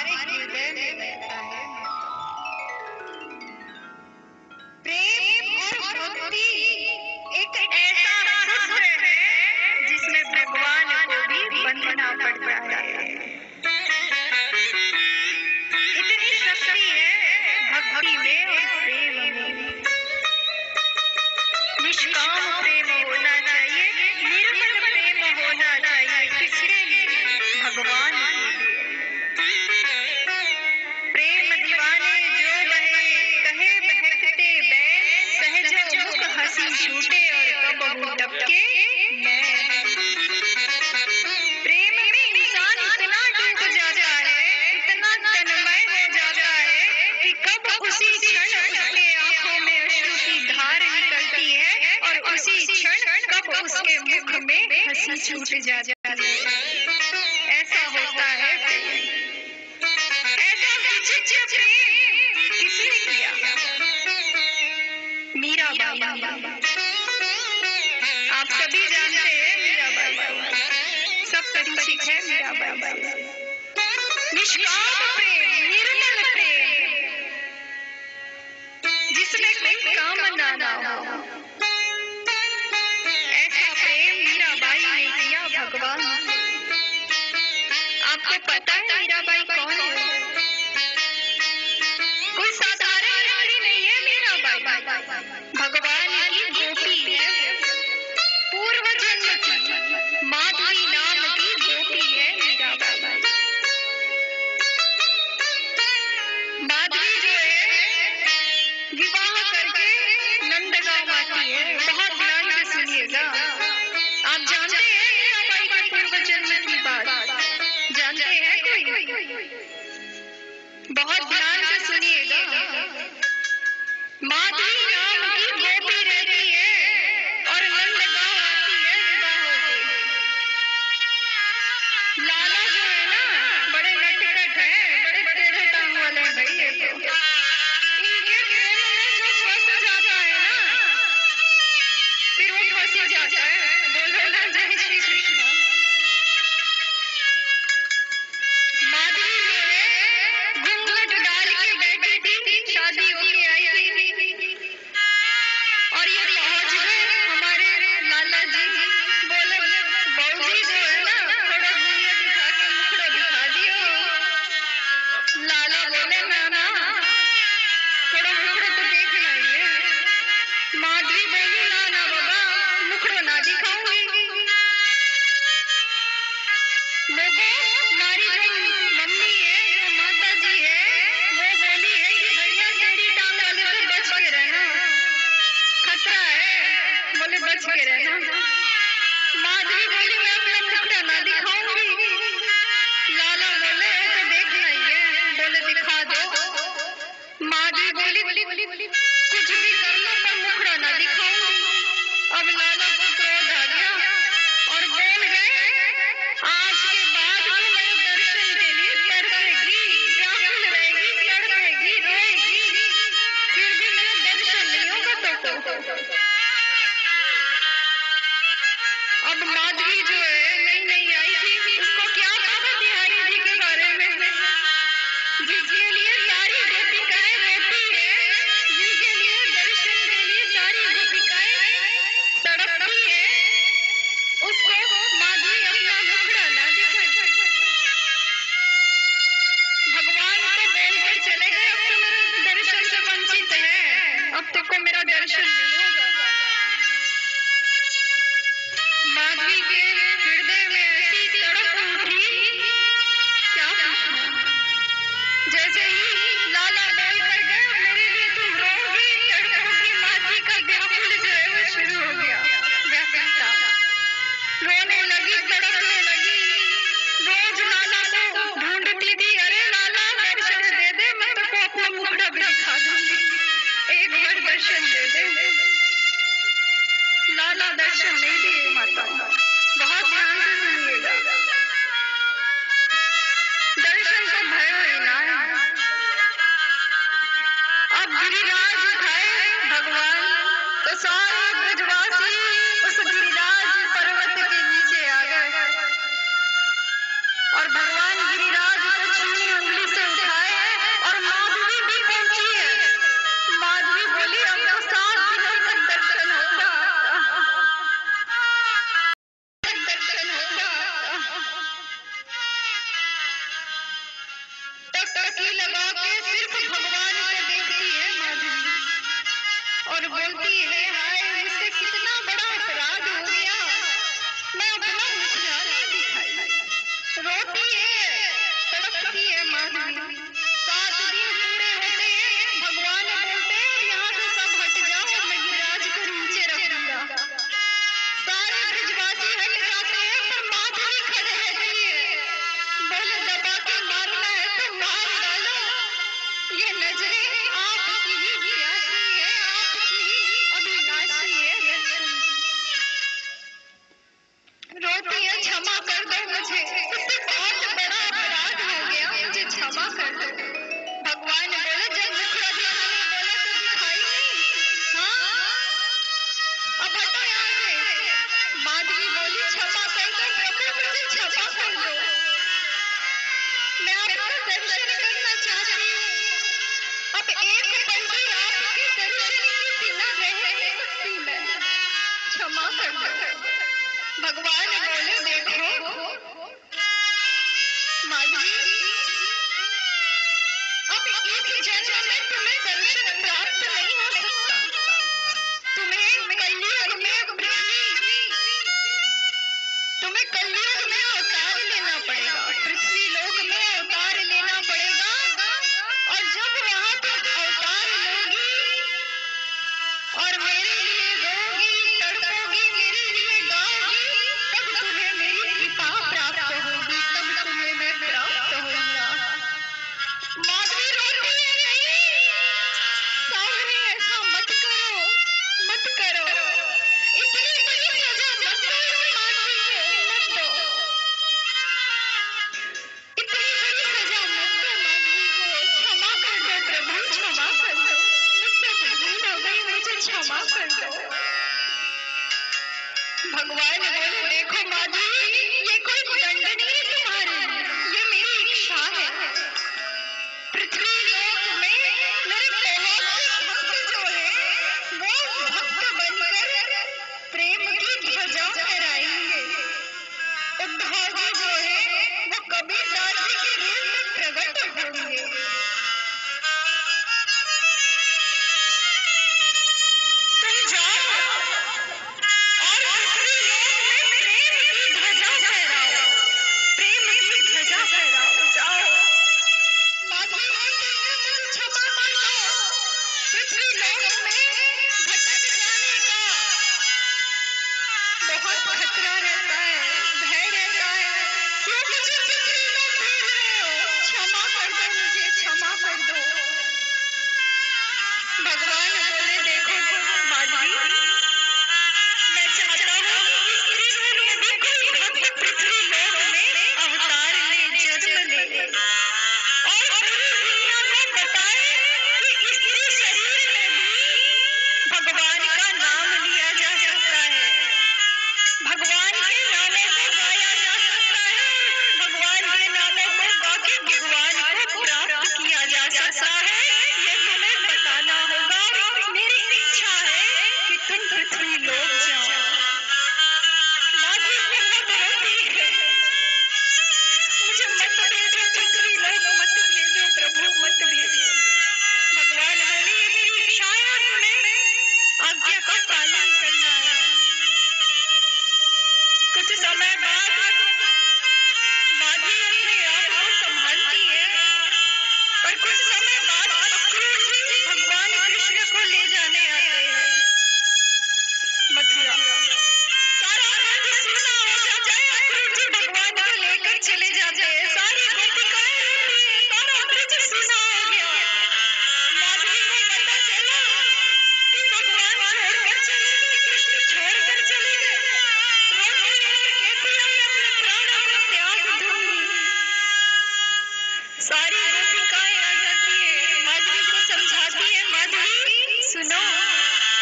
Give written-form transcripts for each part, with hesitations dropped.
हृदय में बहता है। प्रेम और भक्ति एक ऐसा सूत्र है जिसमें भगवान को भी बंधना पड़ता है। इतनी शक्ति है भक्ति में और प्रेम में। निष्काम प्रेम होना चाहिए, निर्मल प्रेम होना चाहिए। किसके लिए? भगवान के लिए। प्रेम दीवाने जो बहे, कहे बहकते बैन, सहजो मुख हंसी छूटे और कबहू टपके नैन। प्रेम में इंसान इतना डूब जाता है, इतना तन्मय हो जाता है कि कब उसी क्षण उसके आंखों में अश्रु की धार निकलती है और उसी क्षण कब उसके मुख में हंसी छूट जाती है। ऐसा होता है प्रेम। ऐसा विचित्र प्रेम किसने किया? मीराबाई। आप सभी जानते हैं मीराबाई, सब परिचित है मीराबाई। निष्काम प्रेम, निर्मल प्रेम, जिसमें कोई कामना ना हो, ऐसा प्रेम मीराबाई ने किया भगवान से। आपको पता है मीराबाई कौन है? कोई साधारण स्त्री नहीं है मीराबाई, भगवान की गोपी है। पूर्व जन्म की माधवी नाम की गोपी है मीराबाई। माधवी जो है विवाह करके नंदगांव आती है। बहुत ध्यान से सुनिएगा। आप जानते हैं मीराबाई के पूर्व जन्म की बात? जानते हैं कोई? बहुत ध्यान से सुनिएगा। माधवी नाम की गोपी रहती है और नंदगांव आती है विवाह होके। लाला जो है ना, बड़े नटखट है, बड़े टेढ़े टांग वाले हैं भाई ये तो। इनके प्रेम में जो फंस जाता है ना, फिर वो फंस ही जाता है। बोलो ना जय श्री कृष्ण। माधवी जो है घूंघट डाल के बैठी थी, शादी होके आई थी और ये पहुंच गए हमारे लाला जी। बोले बहू जो है ना, थोड़ा घूंघट उठा के मुखड़ा दिखा दियो। लाला बोले नाना थोड़ा मुखड़ा तो देखना ही है। माधवी बोली ना ना बाबा, मुखड़ा ना दिखाऊंगी। लोगों हमारी जो मम्मी है, जो माता जी है, वो बोली है कि भैया टेढ़ी टांग वाले से बच के रहना, खतरा है। बोले बच के रहना। माधवी बोली मैं अपना मुखड़ा ना दिखाऊंगी। लाला बोले तो देखना ही है। बोले दिखा दो। माधवी बोली कुछ भी कर लो पर मुखड़ा ना दिखाऊंगी। अब लाला को क्रोध आ गया और बोल गए आज के बाद तू मेरे दर्शन के लिए तरसेगी, व्याकुल रहेगी, तड़पेगी, रोएगी, फिर भी मेरा दर्शन नहीं होगा तो। अब माधवी जो है नई नई आई थी, उसको क्या पता बिहारी जी के बारे में, जिसके लिए सारी गोपिकाएं रोती है, जिनके लिए दर्शन के लिए सारी गोपिकाएं तड़पती है, उसको माधवी अपना मुखड़ा ना दिखाए। भगवान को बोलकर चले गए अब तो मेरे दर्शन से वंचित है, अब तुमको मेरा दर्शन नहीं होगा। माधवी के हृदय में ऐसी तड़प उठी, क्या पूछना। जैसे ही लाला बोल कर गए मेरे लिए तुम रोगी, तड़पोगी, माधवी का व्याकुल जो है वो शुरू हो गया, व्याकुलता। रोने लगी, तड़पने लगी। रोज लाला को ढूंढती थी, अरे लाला दर्शन दे दे, मैं तुमको अपना मुखड़ा भी दिखा दूंगी, एक बार दर्शन दे दे। लाला दर्शन नहीं दिए माता। बहुत ध्यान से सुनिएगा। दर्शन तो भयो ही ना। अब गिरिराज उठाए भगवान तो सारे ब्रजवासी उस गिरिराज पर्वत के नीचे आ गए और भगवान गिरिराज को छूने उंगली से टड़की लगा के सिर्फ भगवान को देखती है माधवी और बोलती है, हाय मुझसे कितना बड़ा अपराध हो गया, मैं अपना मुखड़ा नहीं दिखाई। रोती है, तड़पती है माधवी। 7 दिन पूरे होते हैं, भगवान बोलते हैं यहाँ से सब हट जाओ, मैं गिरिराज को नीचे रखूंगा। सारे ब्रजवासी हट जाते हैं पर माधवी खड़े रहती है। बोले दबा के मारना है तो मार डालो, ये नजरें आपकी ही प्यासी है, आपकी ही अभिलाषी है। रोती है, क्षमा कर दो मुझे, मुझसे बहुत बड़ा अपराध हो गया, मुझे क्षमा कर दो। भगवान बोले, जब मुखड़ा दिखाने बोला तो दिखाई नहीं, हाँ अब हटो यहाँ से। माधवी बोली, क्षमा कर दो प्रभु, मुझे क्षमा कर दो, मैं आपका दर्शन करना चाहती हूँ। अब एक पल भी आपके दर्शन के बिना रह नहीं सकती मैं, क्षमा कर दो। भगवान बोले, देखो माधवी, अब इस जन्म में तुम्हें दर्शन प्राप्त नहीं हो सकता, तुम्हें कलयुग में अवतार लेना पड़ेगा, पृथ्वी लोक में अवतार लेना पड़ेगा। और जब वहां तुम अवतार लोगी और मेरे लिए रोगी, तड़पोगी, मेरे लिए गाओगी, तब तुम्हें मेरी कृपा प्राप्त होगी, तब तुम्हें मैं प्राप्त होऊंगा। माधवी रोती है, नहीं सावरी, ऐसा मत करो, मत करो, इतनी बड़ी सजा मत दो इस माधवी को, मत दो, इतनी बड़ी सजा मत दो माधवी को, क्षमा कर दो प्रभु, क्षमा कर दो, मुझसे भूल हो गई, मुझे क्षमा कर दो। भगवान बोले, देखो माधवी, ये कोई दंड नहीं है तुम्हारे, ये मेरी इच्छा है। पृथ्वी लोक में मेरे बहुत से भक्त जो है वो भक्त बनकर प्रेम की ध्वजा फहराएंगे। उद्धव जी जो है वो कबीरदास जी के रूप में प्रकट होंगे। तुम जाओ और पृथ्वी लोक में प्रेम की ध्वजा फहराओ, प्रेम की ध्वजा फहराओ, जाओ। माधवी बोलती है, मुझे क्षमा कर दो, पृथ्वी लोक में भटक जाने का बहुत खतरा रहता है, भय रहता है, क्यों मुझे पृथ्वी लोक भेज रहे हो, क्षमा कर दो मुझे, क्षमा कर दो। भगवान बोले, देखो माधवी, मैं चाहता हूँ कि स्त्री रूप में भी कोई भक्त पृथ्वी लोक में अवतार ले, जन्म ले और पूरी दुनिया को बताए कि स्त्री शरीर में भी भगवान का नाम लिया जा सकता है, भगवान के नामों को गाया जा सकता है, भगवान के नामों को गा के भगवान को प्राप्त किया जा सकता है। ये तुम्हें बताना होगा। मेरी इच्छा है कि तुम पृथ्वी लोक जाओ। माधवी बहुत रोती है, मुझे मत भेजो पृथ्वी लोक, मत भेजो प्रभु, मत भेजो। भगवान बोले, ये मेरी इच्छा है, तुम्हें आज्ञा का पालन करना है। कुछ समय बाद माधवी अपने आप को संभालती है, पर कुछ समय बाद अक्रूर जी भगवान कृष्ण को ले जाने आते हैं मथुरा। सारा ब्रज सूना हो जाता है, अक्रूर जी भगवान को लेकर चले जाते हैं, सारी गोपिकाएं रोती हैं, सारा ब्रज सूना हो गया। माधवी को पता चला कि भगवान छोड़कर चले गए, कृष्ण छोड़कर चले गए। रोती है और कहती है, मैं अपने प्राणों को त्याग दूंगी। सारी गोपिकाएं आ जाती है, माधवी को समझाती है, माधवी सुनो,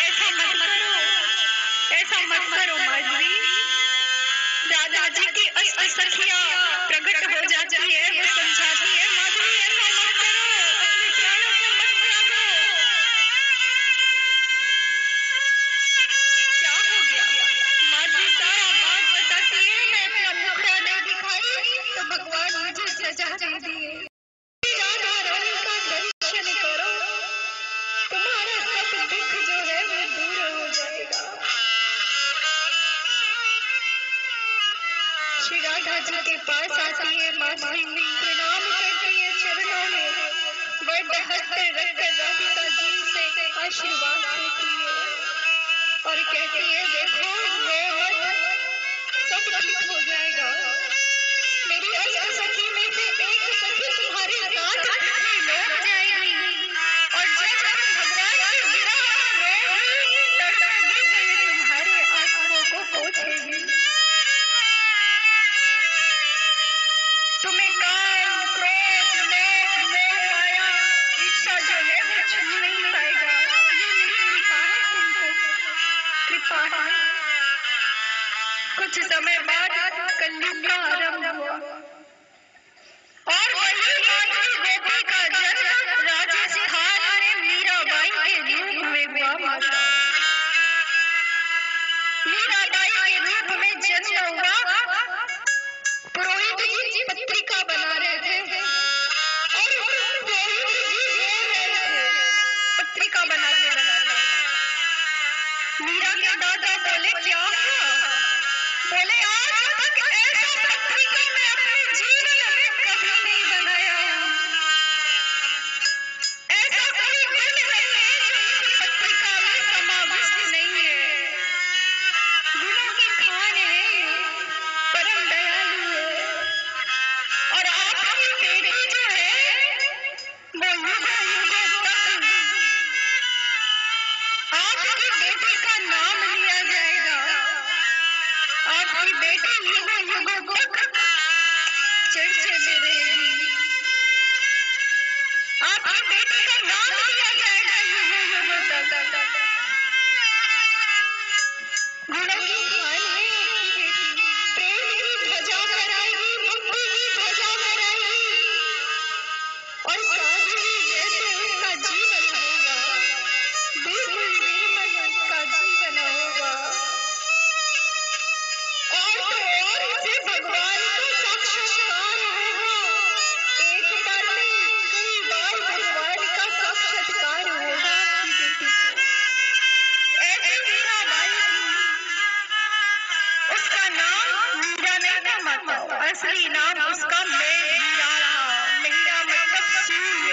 ऐसा मत करो, ऐसा मत करो माधवी। राधा जी की अष्ट सखियां प्रकट हो जाती है, वो समझाती है, माधवी ऐसा मत करो, अपने प्राणों को मत त्यागो। क्या हो गया? माधवी सारा बात बताती है, मैं अपना मुखड़ा नहीं दिखाई तो भगवान मुझे सजा दे दिए। राधा के पास आती है, माथे प्रणाम करती है चरणों में, वरद हस्त रखकर राधिका जी से आशीर्वाद लेती है और कहती है, देखो रो मत, सब ठीक हो जाएगा। मेरी अष्ट सखी में से एक सखी तुम्हारे साथ लौट जाएगी और जब तुम भगवान की विरह रोगी तड़पोगी तो ये तुम्हारे आंसुओं को पोंछेगी। तुम्हें काम, क्रोध, लोभ, मोह, माया, इच्छा जो है वो छू नहीं पाएगा। ये मेरी कृपा है, तुमको कृपा है। कुछ समय बाद कलयुग का आरंभ हुआ और वही आठवीं गोपी का जन्म राजस्थान में मीराबाई के रूप में हुआ। मीराबाई के रूप में जन्म हुआ। पुरोहित जी पत्रिका बना रहे थे और पुरोहित जी रो रहे थे पत्रिका बनाते बनाते। मीरा के दादा बोले, क्या हुआ? बोले, आज तक ऐसा पत्रिका मैं अपने जीवन में कभी नहीं बनाया। ऐसा कोई गुण नहीं है जो इस पत्रिका में समाविष्ट नहीं है। गुणों की खान है, परम दयालु है और आपकी बेटी जो है वो युगों युगों तक आपकी बेटी का नाम लिया जाएगा। आपकी बेटी युगों युगों तक चर्चे में रहेगी। आपकी बेटी का नाम लिया जाएगा युगों युगों तक। गुणों की खान है आपकी बेटी, प्रेम की ध्वजा फहराएगी, भक्ति की ध्वजा फहराएगी और साधु जैसे उसका जीवन होगा, बिल्कुल निर्मल उसका जीवन होगा। और तो और उसे भगवान का साक्षात्कार होगा। एक बार नहीं, कई बार भगवान का साक्षात्कार होगा आपकी बेटी को। ऐसी मीराबाई थी। उसका नाम मीरा नहीं था माता, असली नाम उसका मेहरा था। मेहरा मतलब सूर्य,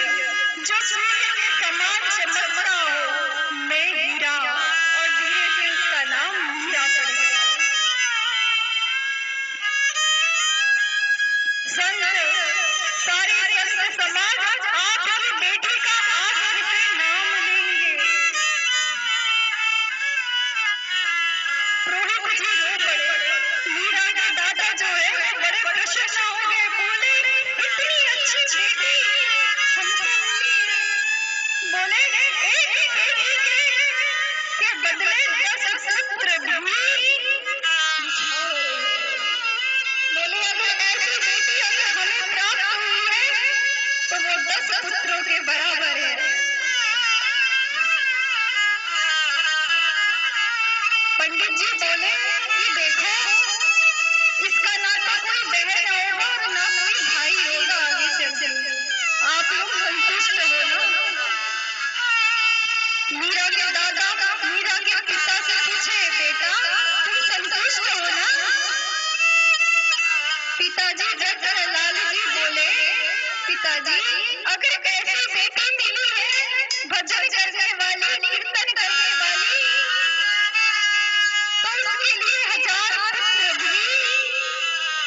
जो सूर्य के समान चमकता हो, मेहरा। और धीरे से उसका नाम मीरा पड़ गया। संत, सारे संत समाज आपकी बेटी का आदर से नाम लेंगे। पुरोहित जी रो पड़े। मीरा के दादा जो है वो बड़े प्रसन्न हो गए, बोले, इतनी अच्छी बेटी हमको मिली है। बोले, एक ही बेटी के बदले 10 पुत्र भी बिछाओ। बोले, अगर ऐसी बेटी अगर हमें प्राप्त हुई है तो वो 10 पुत्रों के बराबर है। पंडित जी बोले, ये देखो, इसका ना तो कोई बहन होगा और ना कोई भाई होगा आगे चल के। आप लोग संतुष्ट हो ना? मीरा के दादा मीरा के पिता से पूछे, बेटा तुम संतुष्ट हो ना? पिताजी डरकर लालजी बोले, पिताजी अगर ऐसी बेटी मिली है, भजन करने वाली, कीर्तन करने वाली, तो उसके लिए 1000 पुत्र भी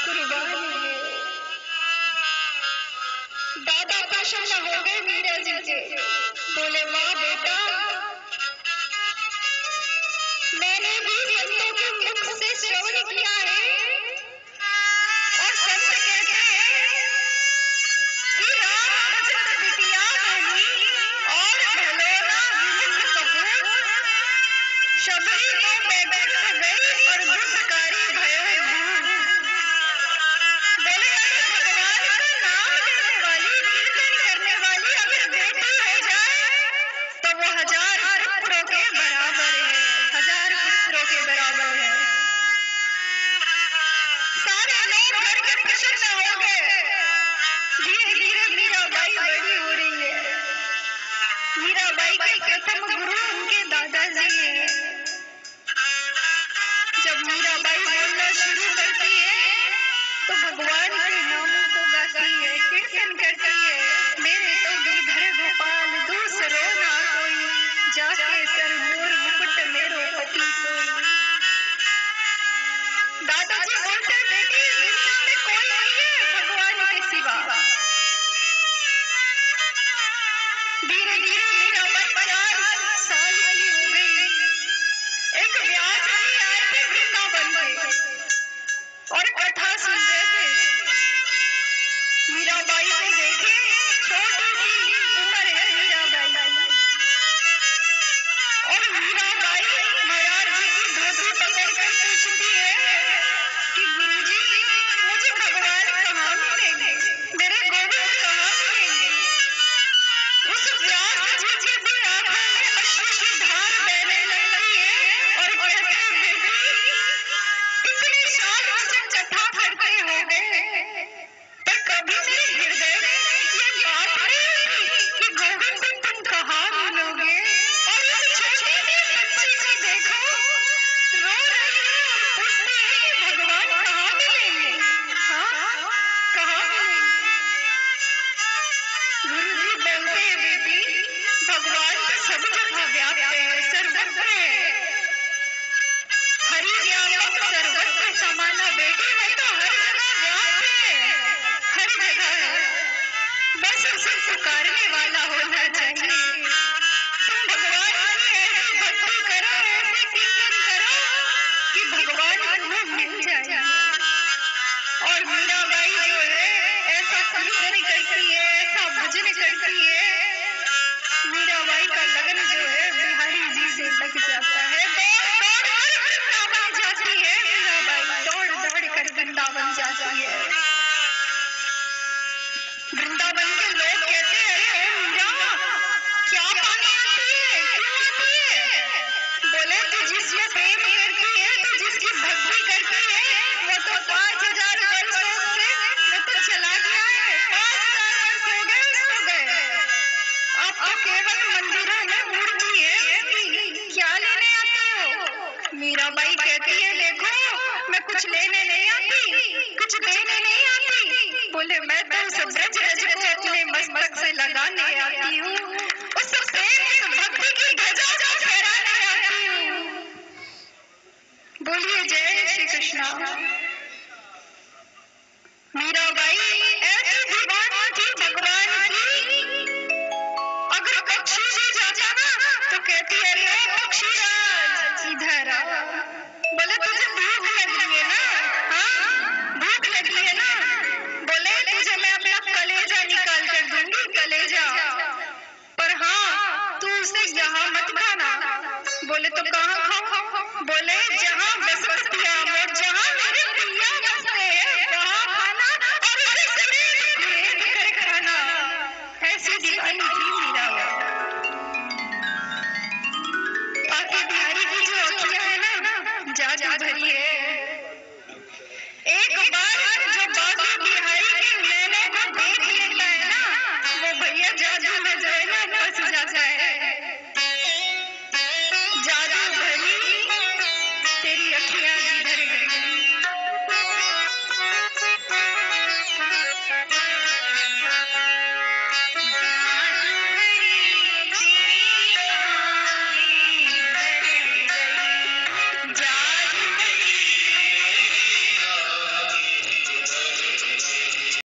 कुर्बान है। दादा प्रसन्न हो गए मीरा जी के, बोले, वाह बेटा, मैंने भी संतों के मुख से श्रवण किया है और संत कहते हैं कि राम भजत बिटिया बोली और भलोरा विमुख कपूर, शबरी को बैकुंठ गई और गुणकारी भयो भूर। बोले, अगर भगवान का नाम लेने वाली, कीर्तन करने वाली अगर बेटी हो जाए तो वो 1000 पुत्रों के बराबर है। 1000 पुत्रों के बराबर है। सारे लोग घर के प्रसन्न हो गए। धीरे धीरे मीराबाई बड़ी हो रही है। मीराबाई के प्रथम गुरु उनके दादाजी हैं। जब मीराबाई बोलना शुरू करती है तो भगवान के नामों को गाती है, कीर्तन करती है। मेरे तो गिरधर गोपाल दूसरो ना कोई, जाके सर मोर मुकुट मेरो पति सोई। दादाजी बोलते बेटी दुनिया में कोई नहीं है भगवान के सिवा। धीरे धीरे मीराबाई 4 साल की हो गई। एक व्यास जी आए थे वृंदावन के और कथा सुन रहे थे। मीराबाई को देखे, छोटी सी उम्र है मीराबाई, और मीराबाई महाराज जी की धोती पकड़कर पूछती है कि गुरुजी मुझे भगवान कहाँ मिलेंगे, मेरे गोविंद कहाँ मिलेंगे। उस व्यास जी की भी आंखों में अश्रु की धार बहने लगती है और कहते हैं बेटी इतने साल मुझे कथा करते हो गए, पर कभी मेरे हृदय में ये बात नहीं कि गोविंद तुम कहाँ मिलोगे। और इस छोटी सी बच्ची को देखो, रो रही है और पूछती है भगवान कहाँ मिलेंगे, हाँ कहाँ मिलेंगे। गुरुजी बोलते हैं बेटी भगवान तो सब जगह व्याप्त है, सर्वत्र है। हरि व्यापक सर्वत्र समाना बेटी, मैं तो हर जगह व्याप्त है, हर जगह है। बस उसे पुकारने वाला होना चाहिए। तुम भगवान की ऐसी भक्ति करो, ऐसे कीर्तन करो कि भगवान तुम्हें मिल जाए। और मीराबाई जो है ऐसा कीर्तन करती है, ऐसा भजन करती है, मीराबाई का लगन जो है बिहारी जी से लग जाता है। दौड़ दौड़ कर वृंदावन जाती है मीराबाई, दौड़ दौड़ कर वृंदावन जाती है। वृंदावन के लोग कहते हैं अरे ओ मीरा क्या पाने आती है, क्यों आती है। बोले तू जिसमें प्रेम करती है, तू जिसकी भक्ति करती है, वो तो 5000 वर्षों से वो तो चला गया है, 5000 वर्ष हो गए उसको गए। आप तो केवल मंदिरों में मूर्ति है उसकी, क्या लेने आती हो। मीराबाई कहती है देखो मैं कुछ लेने नहीं आती, कुछ देने नहीं आती। बोले मैं तो उस ब्रज रज को अपने मस्तक से लगाने आती हूँ, उस प्रेम उस भक्ति की ध्वजा को फहराने आती हूँ। बोलिए जय श्री कृष्णा। मीराबाई ऐसी दीवानी थी भगवान की, अगर पक्षी भी जाता ना तो कहती है अरे पक्षीराज इधर आ। बोले तुझे भूख लगी है ना, हाँ भूख लगी है ना। बोले तुझे मैं अपना कलेजा निकाल कर दूंगी, कलेजा, पर हाँ तू उसे यहाँ मत खाना। बोले तो कहाँ खाऊं। बोले जहाँ बसतिया और जहाँ मेरे पिया बसते हैं वहाँ खाना, और उसे कुरेद कुरेद कर खाना। ऐसी दीवानी थी